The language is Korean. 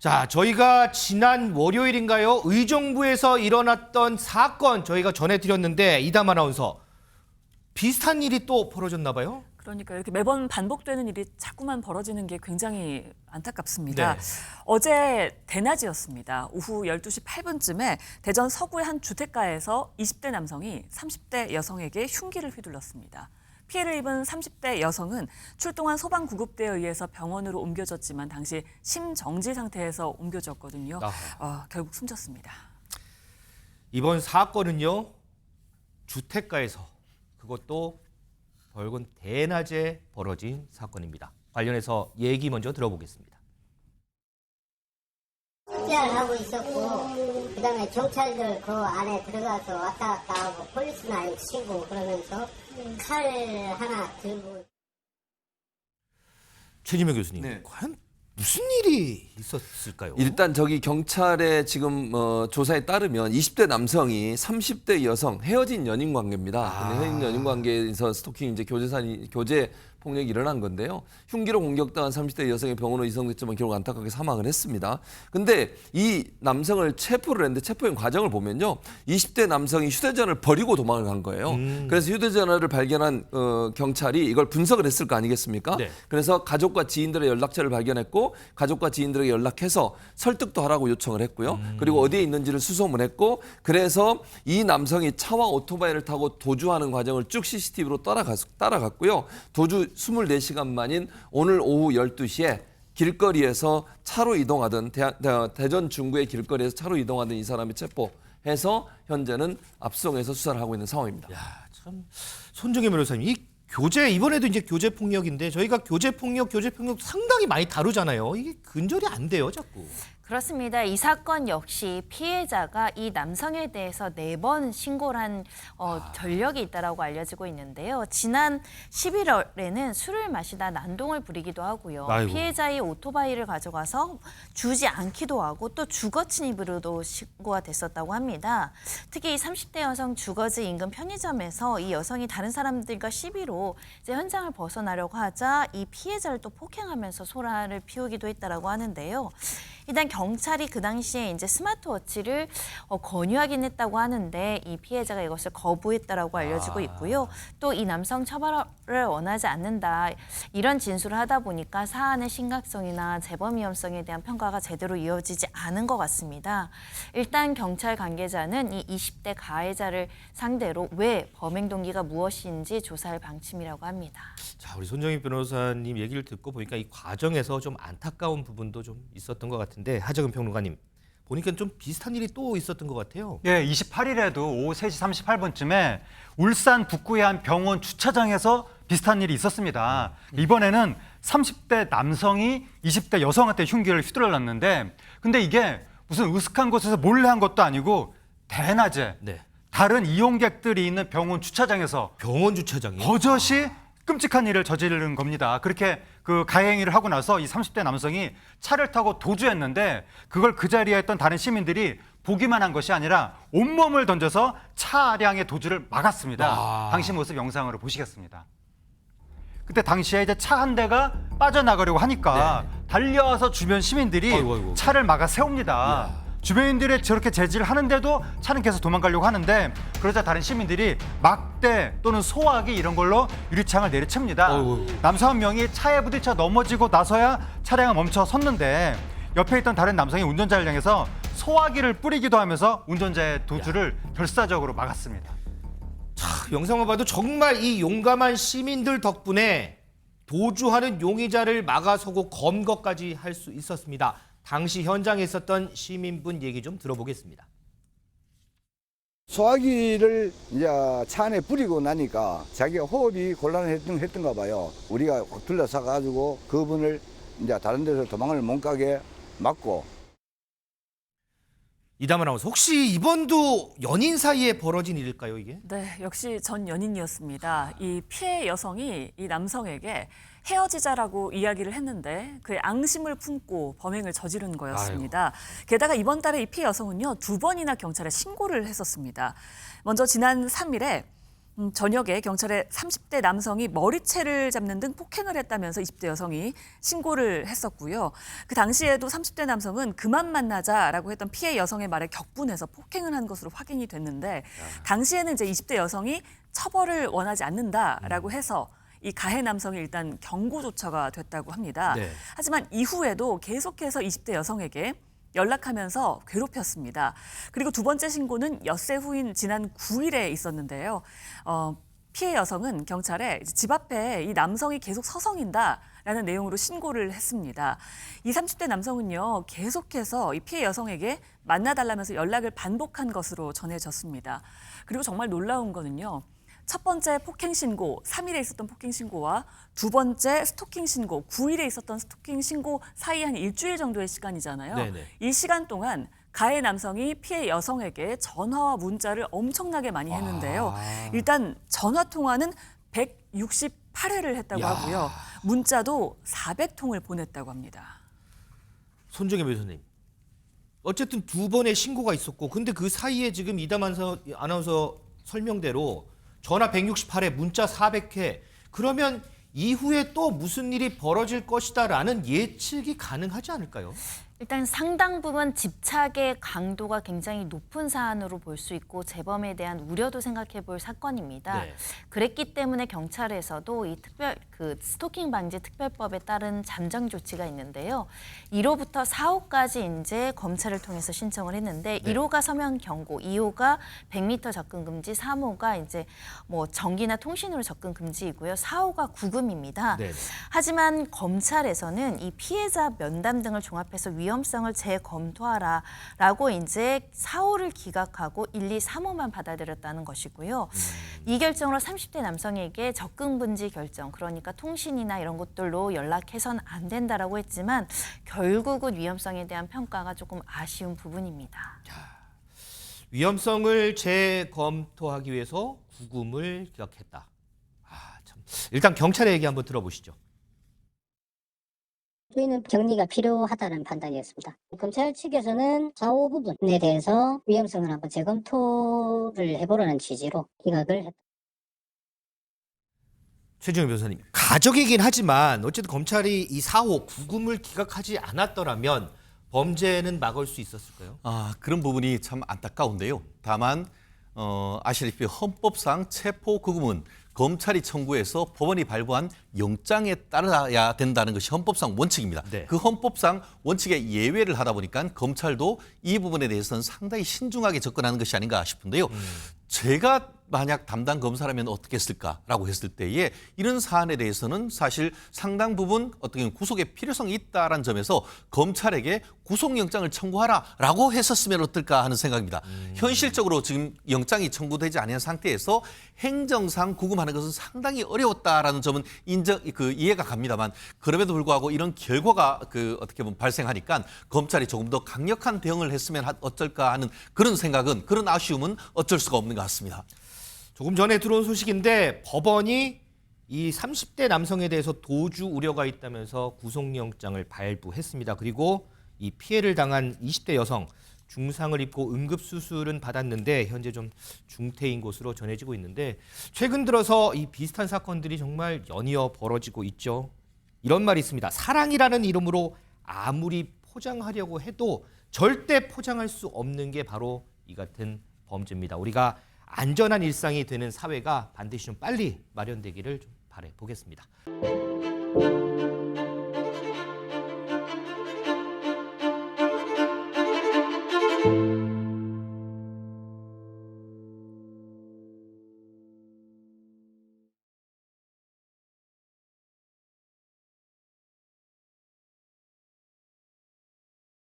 자, 저희가 지난 월요일인가요? 의정부에서 일어났던 사건 저희가 전해드렸는데 이담 아나운서 비슷한 일이 또 벌어졌나 봐요? 그러니까 이렇게 매번 반복되는 일이 자꾸만 벌어지는 게 굉장히 안타깝습니다. 네. 어제 대낮이었습니다. 오후 12시 8분쯤에 대전 서구의 한 주택가에서 20대 남성이 30대 여성에게 흉기를 휘둘렀습니다. 피해를 입은 30대 여성은 출동한 소방구급대에 의해서 병원으로 옮겨졌지만 당시 심정지 상태에서 옮겨졌거든요. 결국 숨졌습니다. 이번 사건은요, 주택가에서 그것도 벌건 대낮에 벌어진 사건입니다. 관련해서 얘기 먼저 들어보겠습니다. 숙제를 하고 있었고, 그다음에 경찰들 그 안에 들어가서 왔다 갔다 하고 폴리스나 치고 그러면서 칼 하나 들고. 최지명 교수님, 네. 과연 무슨 일이 있었을까요? 일단 저기 경찰의 지금 조사에 따르면 20대 남성이 30대 여성 헤어진 연인 관계입니다. 근데 헤어진 연인 관계에서 스토킹 이제 교제 폭력이 일어난 건데요. 흉기로 공격당한 30대 여성이 병원으로 이송됐지만 결국 안타깝게 사망을 했습니다. 근데 이 남성을 체포를 했는데 체포한 과정을 보면요. 20대 남성이 휴대전화를 버리고 도망을 간 거예요. 그래서 휴대전화를 발견한 경찰이 이걸 분석을 했을 거 아니겠습니까? 네. 그래서 가족과 지인들의 연락처를 발견했고 가족과 지인들에게 연락해서 설득도 하라고 요청을 했고요. 그리고 어디에 있는지를 수소문했고 그래서 이 남성이 차와 오토바이를 타고 도주하는 과정을 쭉 CCTV로 따라갔고요. 도주 24시간 만인 오늘 오후 12시에 길거리에서 차로 이동하던 대전 중구의 길거리에서 차로 이동하던 이 사람이 체포해서 현재는 압수송에서 수사를 하고 있는 상황입니다. 야, 참 손정혜 변호사님, 이 교제 이번에도 이제 교제 폭력인데 저희가 교제 폭력 상당히 많이 다루잖아요. 이게 근절이 안 돼요, 자꾸. 그렇습니다. 이 사건 역시 피해자가 이 남성에 대해서 4번 신고를 한 전력이 있다고 알려지고 있는데요. 지난 11월에는 술을 마시다 난동을 부리기도 하고요. 아이고. 피해자의 오토바이를 가져가서 주지 않기도 하고 또 주거침 입으로도 신고가 됐었다고 합니다. 특히 이 30대 여성 주거지 인근 편의점에서 이 여성이 다른 사람들과 시비로 이제 현장을 벗어나려고 하자 이 피해자를 또 폭행하면서 소란을 피우기도 했다라고 하는데요. 일단 경찰이 그 당시에 이제 스마트워치를 권유하긴 했다고 하는데 이 피해자가 이것을 거부했다라고 알려지고 있고요. 또 이 남성 처벌을 원하지 않는다 이런 진술을 하다 보니까 사안의 심각성이나 재범 위험성에 대한 평가가 제대로 이어지지 않은 것 같습니다. 일단 경찰 관계자는 이 20대 가해자를 상대로 왜 범행 동기가 무엇인지 조사할 방침이라고 합니다. 자, 우리 손정혜 변호사님 얘기를 듣고 보니까 이 과정에서 좀 안타까운 부분도 좀 있었던 것 같은데 하정은 평론가님 보니까 좀 비슷한 일이 또 있었던 것 같아요. 예, 28일에도 오후 3시 38분쯤에 울산 북구의 한 병원 주차장에서 비슷한 일이 있었습니다. 이번에는 30대 남성이 20대 여성한테 흉기를 휘둘렀는데 근데 이게 무슨 으슥한 곳에서 몰래 한 것도 아니고 대낮에 네. 다른 이용객들이 있는 병원 주차장에서 병원 주차장이요? 버젓이 끔찍한 일을 저지르는 겁니다. 그렇게 그 가해행위를 하고 나서 이 30대 남성이 차를 타고 도주했는데 그걸 그 자리에 있던 다른 시민들이 보기만 한 것이 아니라 온몸을 던져서 차량의 도주를 막았습니다. 당시 모습 영상으로 보시겠습니다. 그때 당시에 이제 차 한 대가 빠져나가려고 하니까 달려와서 주변 시민들이 아이고. 차를 막아 세웁니다. 주변인들이 저렇게 제지를 하는데도 차는 계속 도망가려고 하는데 그러자 다른 시민들이 막대 또는 소화기 이런 걸로 유리창을 내리칩니다. 남성 한 명이 차에 부딪혀 넘어지고 나서야 차량을 멈춰 섰는데 옆에 있던 다른 남성이 운전자를 향해서 소화기를 뿌리기도 하면서 운전자의 도주를 결사적으로 막았습니다. 영상을 봐도 정말 이 용감한 시민들 덕분에 도주하는 용의자를 막아서고 검거까지 할 수 있었습니다. 당시 현장에 있었던 시민분 얘기 좀 들어보겠습니다. 소화기를 이제 차 안에 뿌리고 나니까 자기가 호흡이 곤란했던가 봐요. 우리가 둘러싸 가지고 그분을 이제 다른 데서 도망을 못 가게 막고. 이담 아나운서, 혹시 이번도 연인 사이에 벌어진 일일까요, 이게? 네, 역시 전 연인이었습니다. 이 피해 여성이 이 남성에게 헤어지자라고 이야기를 했는데 그의 앙심을 품고 범행을 저지른 거였습니다. 게다가 이번 달에 이 피해 여성은요 2번이나 경찰에 신고를 했었습니다. 먼저 지난 3일에 저녁에 경찰에 30대 남성이 머리채를 잡는 등 폭행을 했다면서 20대 여성이 신고를 했었고요. 그 당시에도 30대 남성은 그만 만나자라고 했던 피해 여성의 말에 격분해서 폭행을 한 것으로 확인이 됐는데 당시에는 이제 20대 여성이 처벌을 원하지 않는다라고 해서 이 가해 남성이 일단 경고 조처가 됐다고 합니다. 네. 하지만 이후에도 계속해서 20대 여성에게 연락하면서 괴롭혔습니다. 그리고 두 번째 신고는 엿새 후인 지난 9일에 있었는데요. 피해 여성은 경찰에 집 앞에 이 남성이 계속 서성인다라는 내용으로 신고를 했습니다. 이 30대 남성은요, 계속해서 이 피해 여성에게 만나달라면서 연락을 반복한 것으로 전해졌습니다. 그리고 정말 놀라운 거는요. 첫 번째 폭행 신고, 3일에 있었던 폭행 신고와 두 번째 스토킹 신고, 9일에 있었던 스토킹 신고 사이 한 일주일 정도의 시간이잖아요. 네네. 이 시간 동안 가해 남성이 피해 여성에게 전화와 문자를 엄청나게 많이 했는데요. 일단 전화 통화는 168회를 했다고 하고요. 문자도 400통을 보냈다고 합니다. 손정혜 변호사님. 어쨌든 두 번의 신고가 있었고 근데 그 사이에 지금 이담 아나운서 설명대로 전화 168회, 문자 400회. 그러면 이후에 또 무슨 일이 벌어질 것이다라는 예측이 가능하지 않을까요? 일단 상당 부분 집착의 강도가 굉장히 높은 사안으로 볼 수 있고 재범에 대한 우려도 생각해 볼 사건입니다. 네. 그랬기 때문에 경찰에서도 이 스토킹 방지 특별법에 따른 잠정 조치가 있는데요. 1호부터 4호까지 이제 검찰을 통해서 신청을 했는데 네. 1호가 서면 경고, 2호가 100m 접근 금지, 3호가 이제 뭐 전기나 통신으로 접근 금지이고요. 4호가 구금입니다. 네. 하지만 검찰에서는 이 피해자 면담 등을 종합해서 위험성을 재검토하라라고 이제 4호를 기각하고 1, 2, 3호만 받아들였다는 것이고요. 이 결정으로 30대 남성에게 접근 금지 결정, 그러니까 통신이나 이런 것들로 연락해서는 안 된다라고 했지만 결국은 위험성에 대한 평가가 조금 아쉬운 부분입니다. 위험성을 재검토하기 위해서 구금을 기각했다. 참. 일단 경찰의 얘기 한번 들어보시죠. 저희는 격리가 필요하다는 판단이었습니다. 검찰 측에서는 4호 부분에 대해서 위험성을 한번 재검토를 해보라는 취지로 기각을 했다. 최정혜 변호사님, 가적이긴 하지만 어쨌든 검찰이 이 4호 구금을 기각하지 않았더라면 범죄는 막을 수 있었을까요? 그런 부분이 참 안타까운데요. 다만 아시다시피 헌법상 체포 구금은 검찰이 청구해서 법원이 발부한 영장에 따라야 된다는 것이 헌법상 원칙입니다. 네. 그 헌법상 원칙에 예외를 하다 보니까 검찰도 이 부분에 대해서는 상당히 신중하게 접근하는 것이 아닌가 싶은데요. 제가 만약 담당 검사라면 어떻게 했을까라고 했을 때에 이런 사안에 대해서는 사실 상당 부분 어떻게 보면 구속의 필요성이 있다라는 점에서 검찰에게 구속영장을 청구하라라고 했었으면 어떨까 하는 생각입니다. 현실적으로 지금 영장이 청구되지 않은 상태에서 행정상 구금하는 것은 상당히 어려웠다라는 점은 이해가 갑니다만 그럼에도 불구하고 이런 결과가 어떻게 보면 발생하니까 검찰이 조금 더 강력한 대응을 했으면 어쩔까 하는 그런 생각은 그런 아쉬움은 어쩔 수가 없는 것 같습니다. 조금 전에 들어온 소식인데 법원이 이 30대 남성에 대해서 도주 우려가 있다면서 구속영장을 발부했습니다. 그리고 이 피해를 당한 20대 여성 중상을 입고 응급수술은 받았는데 현재 좀 중태인 것으로 전해지고 있는데 최근 들어서 이 비슷한 사건들이 정말 연이어 벌어지고 있죠. 이런 말이 있습니다. 사랑이라는 이름으로 아무리 포장하려고 해도 절대 포장할 수 없는 게 바로 이 같은 범죄입니다. 우리가 안전한 일상이 되는 사회가 반드시 좀 빨리 마련되기를 좀 바라보겠습니다.